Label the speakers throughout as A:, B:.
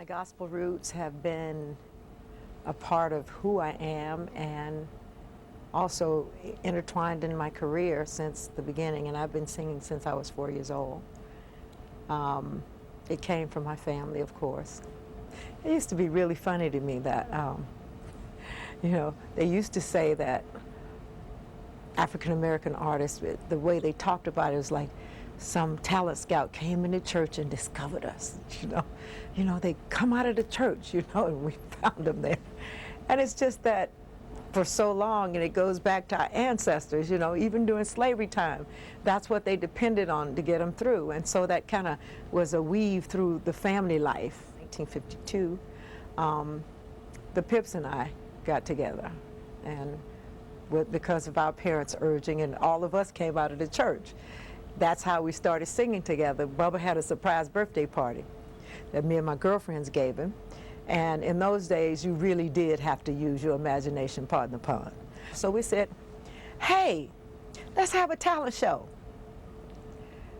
A: gospel roots have been a part of who I am and also intertwined in my career since the beginning, and I've been singing since I was 4 years old. It came from my family, of course. It used to be really funny to me that, you know, they used to say that African-American artists, the way they talked about it was like some talent scout came into church and discovered us, you know, they come out of the church, you know, and we found them there. And it's just that for so long, and it goes back to our ancestors, you know, even during slavery time, that's what they depended on to get them through. And so that kind of was a weave through the family life. 1952, the Pips and I got together, and because of our parents' urging, and all of us came out of the church. That's how we started singing together. Bubba had a surprise birthday party that me and my girlfriends gave him. And in those days, you really did have to use your imagination, pardon the pun. So we said, hey, let's have a talent show.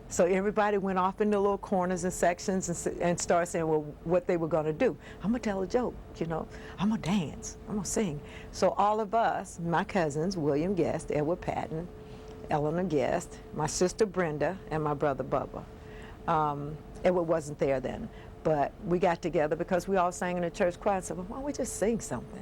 A: So everybody went off into little corners and sections and started saying, well, what they were going to do. I'm going to tell a joke, you know. I'm going to dance. I'm going to sing. So all of us, my cousins, William Guest, Edward Patton, Eleanor Guest, my sister Brenda, and my brother Bubba. Edward wasn't there then. But we got together because we all sang in the church choir and said, well, why don't we just sing something?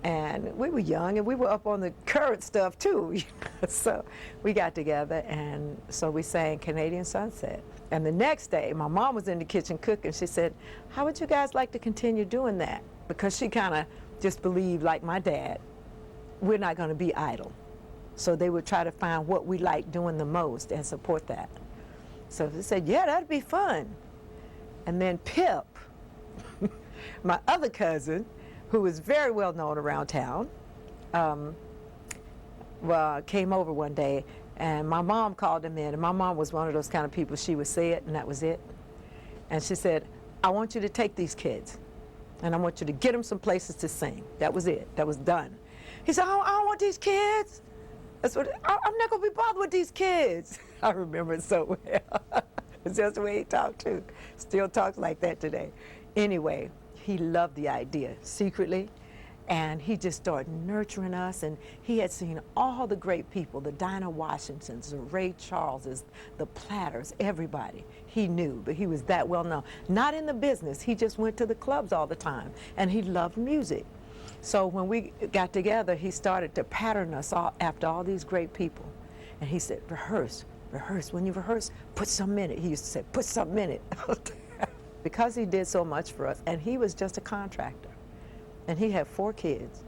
A: And we were young, and we were up on the current stuff too. You know? So we got together, and so we sang Canadian Sunset. And the next day, my mom was in the kitchen cooking. She said, how would you guys like to continue doing that? Because she kind of just believed, like my dad, we're not going to be idle. So they would try to find what we like doing the most and support that. So they said, yeah, that'd be fun. And then Pip, my other cousin, who was very well known around town, came over one day, and my mom called him in. And my mom was one of those kind of people, she would say it, and that was it. And she said, I want you to take these kids, and I want you to get them some places to sing. That was it. That was done. He said, I don't want these kids. I'm not going to be bothered with these kids. I remember it so well. It's just the way he talked too. Still talks like that today. Anyway, he loved the idea secretly, and he just started nurturing us, and he had seen all the great people, the Dinah Washingtons, the Ray Charleses, the Platters, everybody. He knew, but he was that well known. Not in the business, he just went to the clubs all the time, and he loved music. So when we got together, he started to pattern us all after all these great people. And he said, rehearse. Rehearse. When you rehearse, put something in it. He used to say, put something in it. Because he did so much for us, and he was just a contractor, and he had 4 kids.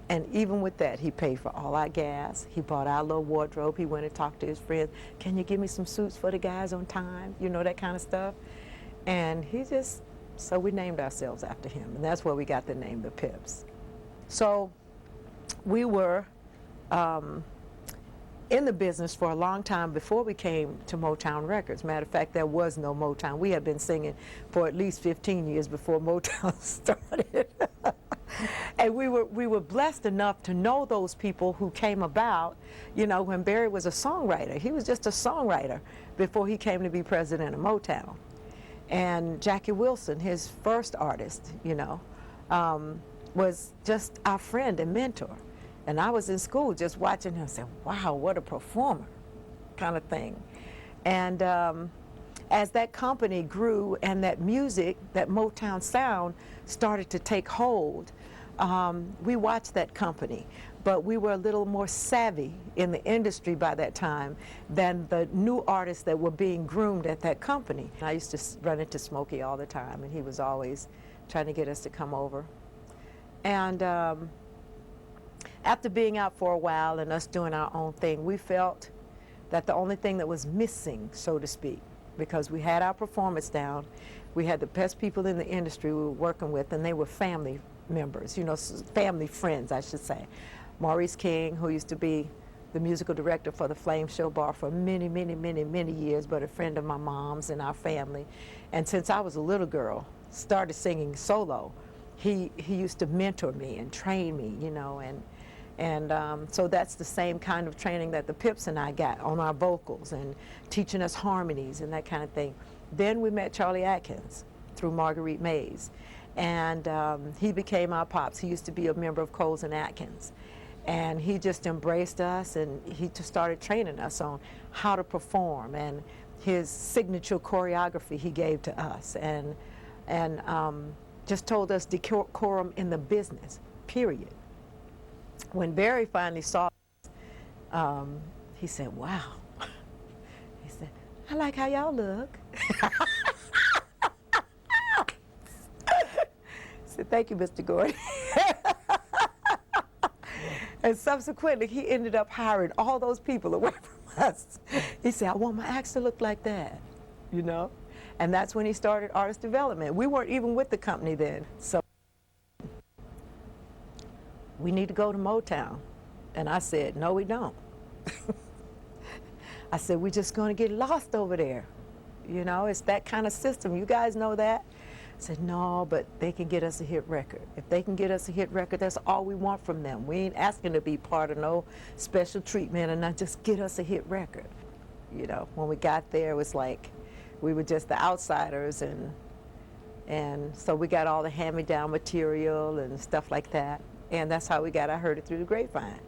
A: And even with that, he paid for all our gas. He bought our little wardrobe. He went and talked to his friends. Can you give me some suits for the guys on time? You know, that kind of stuff. And he just, so we named ourselves after him, and that's where we got the name, the Pips. So we were in the business for a long time before we came to Motown Records. Matter of fact, there was no Motown. We had been singing for at least 15 years before Motown started. And we were blessed enough to know those people who came about, you know, when Barry was a songwriter. He was just a songwriter before he came to be president of Motown. And Jackie Wilson, his first artist, you know, was just our friend and mentor. And I was in school just watching him, saying, wow, what a performer, kind of thing. And as that company grew and that music, that Motown sound started to take hold, we watched that company. But we were a little more savvy in the industry by that time than the new artists that were being groomed at that company. I used to run into Smokey all the time, and he was always trying to get us to come over. And after being out for a while and us doing our own thing, we felt that the only thing that was missing, so to speak, because we had our performance down, we had the best people in the industry we were working with, and they were family members, you know, family friends, I should say. Maurice King, who used to be the musical director for the Flame Show Bar for many, many, many, many years, but a friend of my mom's and our family. And since I was a little girl, started singing solo, he used to mentor me and train me, you know, and so that's the same kind of training that the Pips and I got on our vocals and teaching us harmonies and that kind of thing. Then we met Charlie Atkins, through Marguerite Mays. And he became our pops. He used to be a member of Coles and Atkins. And he just embraced us, and he just started training us on how to perform, and his signature choreography he gave to us, and just told us decorum in the business, period. When Barry finally saw us, he said, wow. He said, I like how y'all look. I said, thank you, Mr. Gordon. And subsequently, he ended up hiring all those people away from us. He said, I want my acts to look like that, you know? And that's when he started artist development. We weren't even with the company then. So we need to go to Motown. And I said, no, we don't. I said, we're just going to get lost over there. You know, it's that kind of system. You guys know that? I said, no, but they can get us a hit record. If they can get us a hit record, that's all we want from them. We ain't asking to be part of no special treatment, and not just get us a hit record. You know, when we got there, it was like we were just the outsiders, and so we got all the hand-me-down material and stuff like that. And that's how we got I Heard It Through the Grapevine.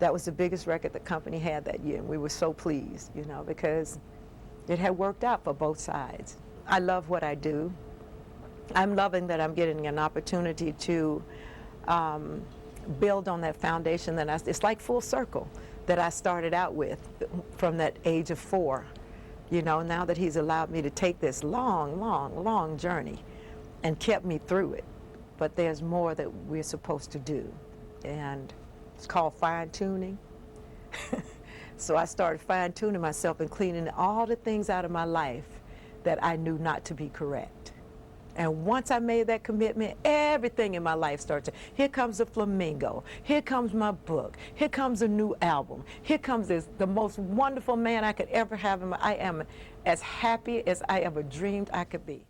A: That was the biggest record the company had that year, and we were so pleased, you know, because it had worked out for both sides. I love what I do. I'm loving that I'm getting an opportunity to build on that foundation that it's like full circle that I started out with from that age of 4. You know, now that he's allowed me to take this long, long, long journey and kept me through it. But there's more that we're supposed to do. And it's called fine-tuning. So I started fine-tuning myself and cleaning all the things out of my life that I knew not to be correct. And once I made that commitment, everything in my life started. Here comes the flamingo. Here comes my book. Here comes a new album. Here comes the most wonderful man I could ever have. I am as happy as I ever dreamed I could be.